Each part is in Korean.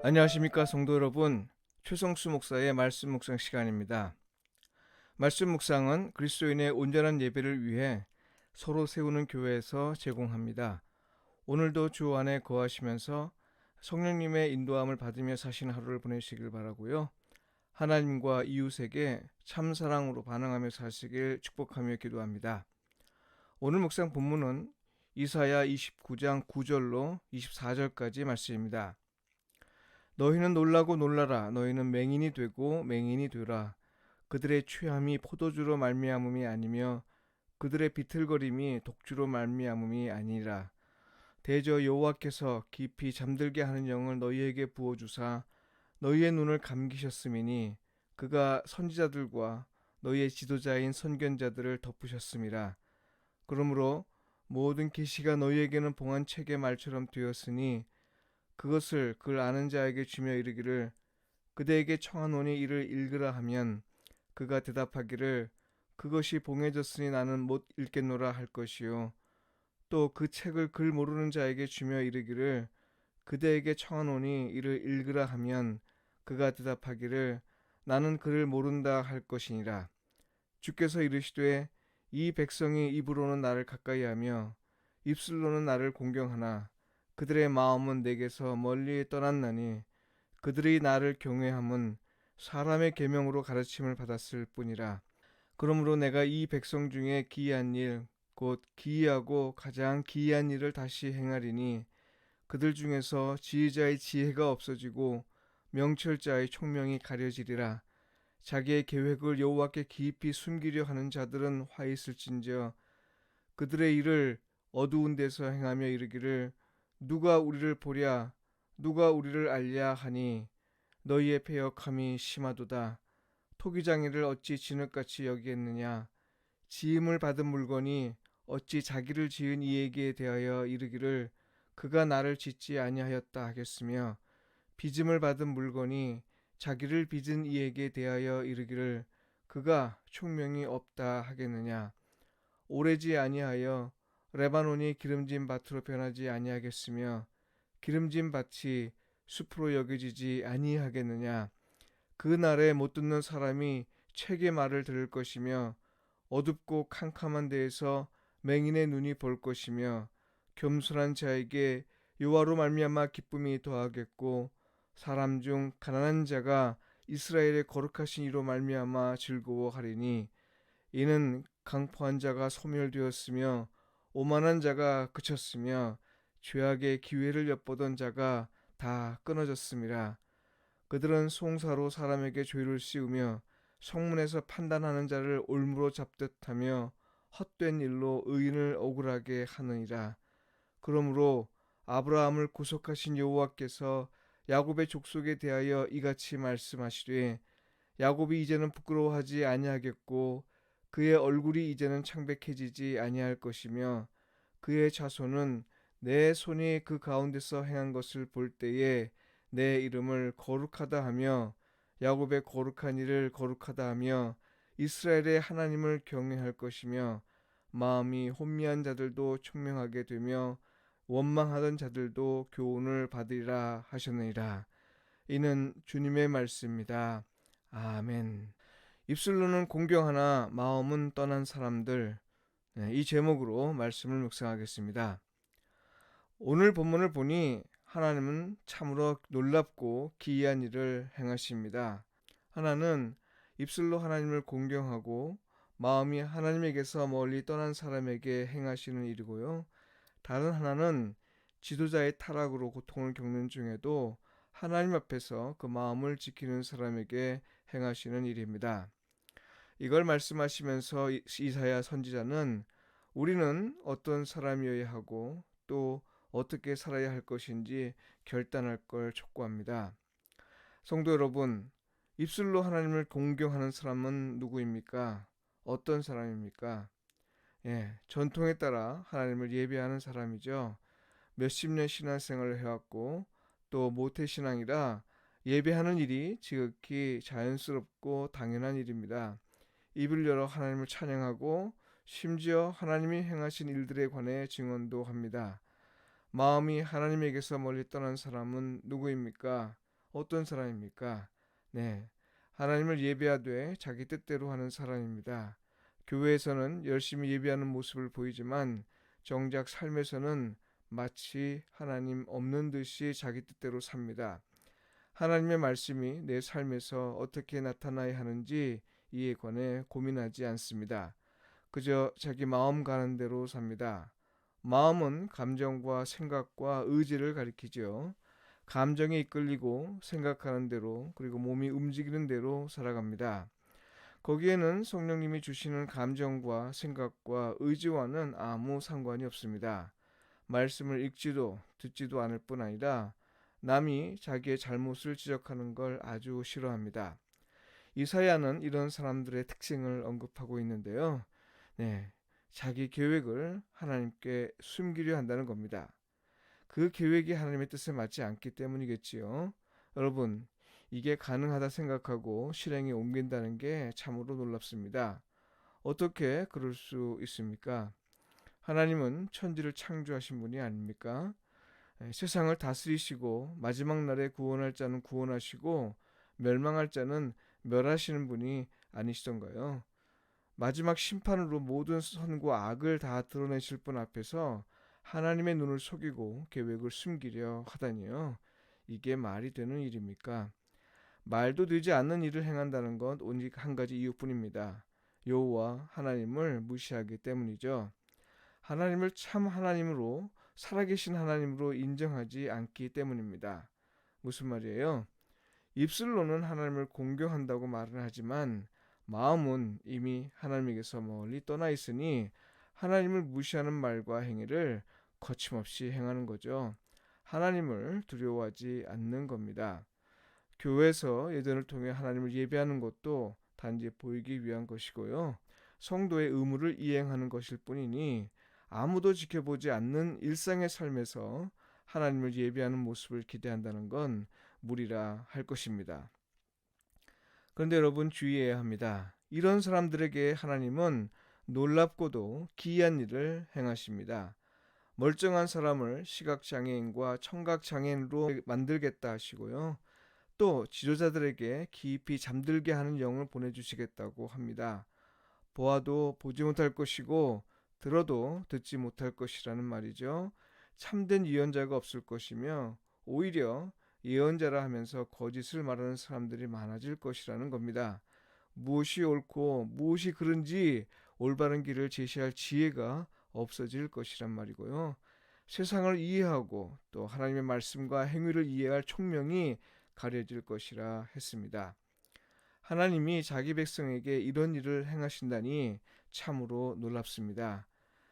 안녕하십니까 성도 여러분. 최성수 목사의 말씀 묵상 시간입니다. 말씀 묵상은 그리스도인의 온전한 예배를 위해 서로 세우는 교회에서 제공합니다. 오늘도 주 안에 거하시면서 성령님의 인도함을 받으며 사시는 하루를 보내시길 바라고요. 하나님과 이웃에게 참 사랑으로 반응하며 사시길 축복하며 기도합니다. 오늘 묵상 본문은 이사야 29장 9절로 24절까지 말씀입니다. 너희는 놀라고 놀라라. 너희는 맹인이 되고 맹인이 되라. 그들의 취함이 포도주로 말미암음이 아니며 그들의 비틀거림이 독주로 말미암음이 아니라. 대저 여호와께서 깊이 잠들게 하는 영을 너희에게 부어주사 너희의 눈을 감기셨음이니 그가 선지자들과 너희의 지도자인 선견자들을 덮으셨음이라. 그러므로 모든 계시가 너희에게는 봉한 책의 말처럼 되었으니 그것을 그를 아는 자에게 주며 이르기를 그대에게 청하노니 이를 읽으라 하면 그가 대답하기를 그것이 봉해졌으니 나는 못 읽겠노라 할 것이요. 또 그 책을 글 모르는 자에게 주며 이르기를 그대에게 청하노니 이를 읽으라 하면 그가 대답하기를 나는 그를 모른다 할 것이니라. 주께서 이르시되 이 백성이 입으로는 나를 가까이하며 입술로는 나를 공경하나 그들의 마음은 내게서 멀리 떠났나니 그들이 나를 경외함은 사람의 계명으로 가르침을 받았을 뿐이라. 그러므로 내가 이 백성 중에 기이한 일, 곧 기이하고 가장 기이한 일을 다시 행하리니 그들 중에서 지혜자의 지혜가 없어지고 명철자의 총명이 가려지리라. 자기의 계획을 여호와께 깊이 숨기려 하는 자들은 화 있을진저 그들의 일을 어두운 데서 행하며 이르기를 누가 우리를 보랴 누가 우리를 알랴 하니 너희의 패역함이 심하도다. 토기장이를 어찌 진흙같이 여기겠느냐. 지음을 받은 물건이 어찌 자기를 지은 이에게 대하여 이르기를 그가 나를 짓지 아니하였다 하겠으며 빚음을 받은 물건이 자기를 빚은 이에게 대하여 이르기를 그가 총명이 없다 하겠느냐. 오래지 아니하여 레바논이 기름진 밭으로 변하지 아니하겠으며 기름진 밭이 숲으로 여겨지지 아니하겠느냐. 그 날에 못 듣는 사람이 책의 말을 들을 것이며 어둡고 캄캄한 데에서 맹인의 눈이 볼 것이며 겸손한 자에게 여호와로 말미암아 기쁨이 더하겠고 사람 중 가난한 자가 이스라엘의 거룩하신 이로 말미암아 즐거워하리니 이는 강포한 자가 소멸되었으며 오만한 자가 그쳤으며 죄악의 기회를 엿보던 자가 다 끊어졌음이라. 그들은 송사로 사람에게 죄를 씌우며 성문에서 판단하는 자를 올무로 잡듯하며 헛된 일로 의인을 억울하게 하느니라. 그러므로 아브라함을 구속하신 여호와께서 야곱의 족속에 대하여 이같이 말씀하시되 야곱이 이제는 부끄러워하지 아니하겠고 그의 얼굴이 이제는 창백해지지 아니할 것이며 그의 자손은 내 손이 그 가운데서 행한 것을 볼 때에 내 이름을 거룩하다 하며 야곱의 거룩한 일을 거룩하다 하며 이스라엘의 하나님을 경외할 것이며 마음이 혼미한 자들도 총명하게 되며 원망하던 자들도 교훈을 받으리라 하셨느니라. 이는 주님의 말씀입니다. 아멘. 입술로는 공경하나 마음은 떠난 사람들. 이 제목으로 말씀을 묵상하겠습니다. 오늘 본문을 보니 하나님은 참으로 놀랍고 기이한 일을 행하십니다. 하나는 입술로 하나님을 공경하고 마음이 하나님에게서 멀리 떠난 사람에게 행하시는 일이고요. 다른 하나는 지도자의 타락으로 고통을 겪는 중에도 하나님 앞에서 그 마음을 지키는 사람에게 행하시는 일입니다. 이걸 말씀하시면서 이사야 선지자는 우리는 어떤 사람이어야 하고 또 어떻게 살아야 할 것인지 결단할 걸 촉구합니다. 성도 여러분, 입술로 하나님을 공경하는 사람은 누구입니까? 어떤 사람입니까? 전통에 따라 하나님을 예배하는 사람이죠. 몇십 년 신앙생활을 해왔고 또 모태신앙이라 예배하는 일이 지극히 자연스럽고 당연한 일입니다. 입을 열어 하나님을 찬양하고 심지어 하나님이 행하신 일들에 관해 증언도 합니다. 마음이 하나님에게서 멀리 떠난 사람은 누구입니까? 어떤 사람입니까? 네, 하나님을 예배하되 자기 뜻대로 하는 사람입니다. 교회에서는 열심히 예배하는 모습을 보이지만 정작 삶에서는 마치 하나님 없는 듯이 자기 뜻대로 삽니다. 하나님의 말씀이 내 삶에서 어떻게 나타나야 하는지 이에 관해 고민하지 않습니다. 그저 자기 마음 가는 대로 삽니다. 마음은 감정과 생각과 의지를 가리키죠. 감정에 이끌리고 생각하는 대로 그리고 몸이 움직이는 대로 살아갑니다. 거기에는 성령님이 주시는 감정과 생각과 의지와는 아무 상관이 없습니다. 말씀을 읽지도 듣지도 않을 뿐 아니라 남이 자기의 잘못을 지적하는 걸 아주 싫어합니다. 이사야는 이런 사람들의 특징을 언급하고 있는데요. 네, 자기 계획을 하나님께 숨기려 한다는 겁니다. 그 계획이 하나님의 뜻에 맞지 않기 때문이겠지요. 여러분, 이게 가능하다 생각하고 실행에 옮긴다는 게 참으로 놀랍습니다. 어떻게 그럴 수 있습니까? 하나님은 천지를 창조하신 분이 아닙니까? 세상을 다스리시고 마지막 날에 구원할 자는 구원하시고 멸망할 자는 멸하시는 분이 아니시던가요? 마지막 심판으로 모든 선과 악을 다 드러내실 분 앞에서 하나님의 눈을 속이고 계획을 숨기려 하다니요. 이게 말이 되는 일입니까? 말도 되지 않는 일을 행한다는 건 오직 한 가지 이유뿐입니다. 여호와 하나님을 무시하기 때문이죠. 하나님을 참 하나님으로 살아계신 하나님으로 인정하지 않기 때문입니다. 무슨 말이에요? 입술로는 하나님을 공경한다고 말은 하지만 마음은 이미 하나님에게서 멀리 떠나 있으니 하나님을 무시하는 말과 행위를 거침없이 행하는 거죠. 하나님을 두려워하지 않는 겁니다. 교회에서 예전을 통해 하나님을 예배하는 것도 단지 보이기 위한 것이고요. 성도의 의무를 이행하는 것일 뿐이니 아무도 지켜보지 않는 일상의 삶에서 하나님을 예배하는 모습을 기대한다는 건 무리라 할 것입니다. 그런데 여러분 주의해야 합니다. 이런 사람들에게 하나님은 놀랍고도 기이한 일을 행하십니다. 멀쩡한 사람을 시각장애인과 청각장애인으로 만들겠다 하시고요. 또 지도자들에게 깊이 잠들게 하는 영을 보내주시겠다고 합니다. 보아도 보지 못할 것이고 들어도 듣지 못할 것이라는 말이죠. 참된 예언자가 없을 것이며 오히려 예언자라 하면서 거짓을 말하는 사람들이 많아질 것이라는 겁니다. 무엇이 옳고 무엇이 그른지 올바른 길을 제시할 지혜가 없어질 것이란 말이고요. 세상을 이해하고 또 하나님의 말씀과 행위를 이해할 총명이 가려질 것이라 했습니다. 하나님이 자기 백성에게 이런 일을 행하신다니 참으로 놀랍습니다.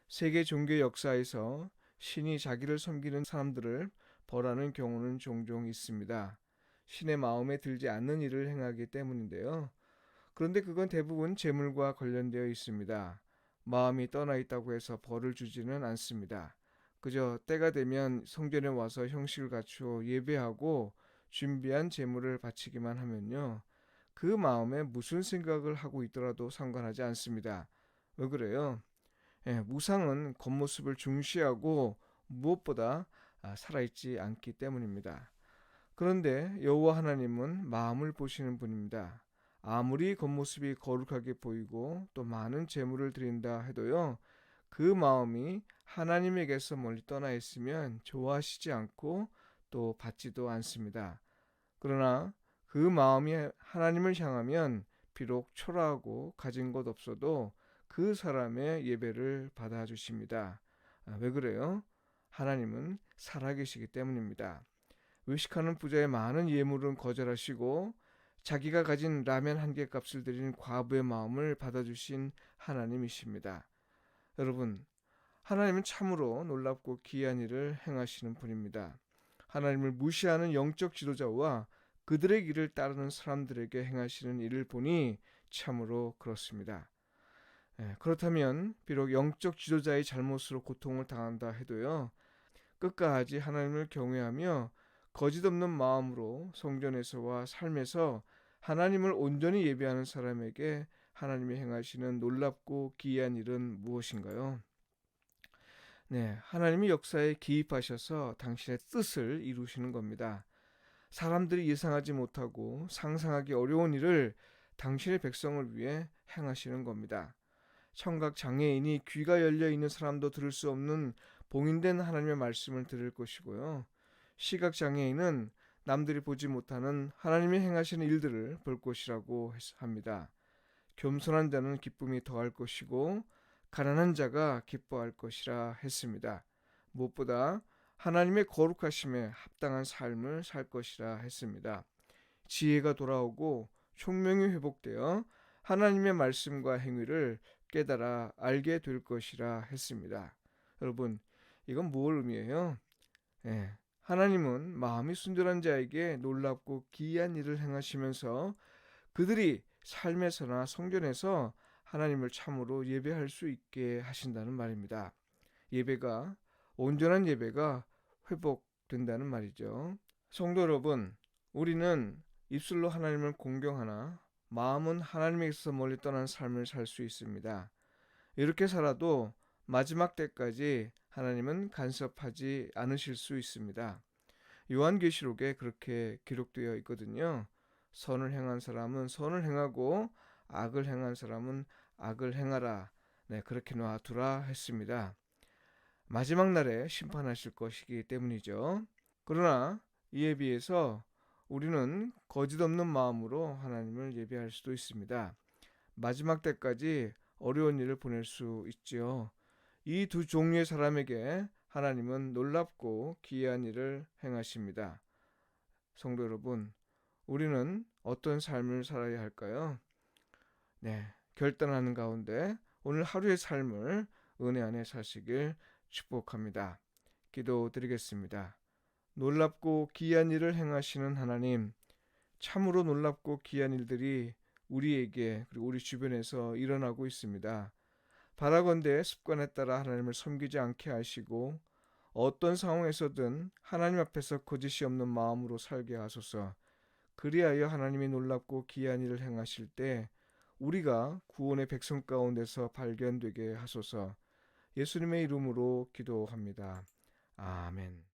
세계 종교 역사에서 신이 자기를 섬기는 사람들을 벌하는 경우는 종종 있습니다. 신의 마음에 들지 않는 일을 행하기 때문인데요. 그런데 그건 대부분 재물과 관련되어 있습니다. 마음이 떠나 있다고 해서 벌을 주지는 않습니다. 그저 때가 되면 성전에 와서 형식을 갖추어 예배하고 준비한 재물을 바치기만 하면요. 그 마음에 무슨 생각을 하고 있더라도 상관하지 않습니다. 왜 그래요? 무상은 겉모습을 중시하고 무엇보다 살아있지 않기 때문입니다. 그런데 여호와 하나님은 마음을 보시는 분입니다. 아무리 겉모습이 거룩하게 보이고 또 많은 재물을 드린다 해도요. 그 마음이 하나님에게서 멀리 떠나 있으면 좋아하시지 않고 또 받지도 않습니다. 그러나 그 마음이 하나님을 향하면 비록 초라하고 가진 것 없어도 그 사람의 예배를 받아주십니다. 왜 그래요? 하나님은 살아계시기 때문입니다. 외식하는 부자의 많은 예물은 거절하시고 자기가 가진 라면 한 개 값을 드린 과부의 마음을 받아주신 하나님이십니다. 여러분, 하나님은 참으로 놀랍고 기이한 일을 행하시는 분입니다. 하나님을 무시하는 영적 지도자와 그들의 길을 따르는 사람들에게 행하시는 일을 보니 참으로 그렇습니다. 그렇다면 비록 영적 지도자의 잘못으로 고통을 당한다 해도요. 끝까지 하나님을 경외하며 거짓없는 마음으로 성전에서와 삶에서 하나님을 온전히 예배하는 사람에게 하나님이 행하시는 놀랍고 기이한 일은 무엇인가요? 네, 하나님이 역사에 개입하셔서 당신의 뜻을 이루시는 겁니다. 사람들이 예상하지 못하고 상상하기 어려운 일을 당신의 백성을 위해 행하시는 겁니다. 청각 장애인이 귀가 열려 있는 사람도 들을 수 없는 봉인된 하나님의 말씀을 들을 것이고요. 시각 장애인은 남들이 보지 못하는 하나님이 행하시는 일들을 볼 것이라고 합니다. 겸손한 자는 기쁨이 더할 것이고 가난한 자가 기뻐할 것이라 했습니다. 무엇보다 하나님의 거룩하심에 합당한 삶을 살 것이라 했습니다. 지혜가 돌아오고 총명이 회복되어 하나님의 말씀과 행위를 깨달아 알게 될 것이라 했습니다. 여러분, 이건 뭘 의미해요? 하나님은 마음이 순결한 자에게 놀랍고 기이한 일을 행하시면서 그들이 삶에서나 성전에서 하나님을 참으로 예배할 수 있게 하신다는 말입니다. 예배가 온전한 예배가 회복된다는 말이죠. 성도 여러분, 우리는 입술로 하나님을 공경하나 마음은 하나님에게서 멀리 떠난 삶을 살 수 있습니다. 이렇게 살아도 마지막 때까지 하나님은 간섭하지 않으실 수 있습니다. 요한계시록에 그렇게 기록되어 있거든요. 선을 행한 사람은 선을 행하고 악을 행한 사람은 악을 행하라. 네, 그렇게 놔두라 했습니다. 마지막 날에 심판하실 것이기 때문이죠. 그러나 이에 비해서 우리는 거짓 없는 마음으로 하나님을 예배할 수도 있습니다. 마지막 때까지 어려운 일을 보낼 수 있지요. 이 두 종류의 사람에게 하나님은 놀랍고 기이한 일을 행하십니다. 성도 여러분, 우리는 어떤 삶을 살아야 할까요? 네, 결단하는 가운데 오늘 하루의 삶을 은혜 안에 사시길 축복합니다. 기도드리겠습니다. 놀랍고 기이한 일을 행하시는 하나님, 참으로 놀랍고 기이한 일들이 우리에게 그리고 우리 주변에서 일어나고 있습니다. 바라건대 습관에 따라 하나님을 섬기지 않게 하시고 어떤 상황에서든 하나님 앞에서 거짓이 없는 마음으로 살게 하소서. 그리하여 하나님이 놀랍고 기이한 일을 행하실 때 우리가 구원의 백성 가운데서 발견되게 하소서. 예수님의 이름으로 기도합니다. 아멘.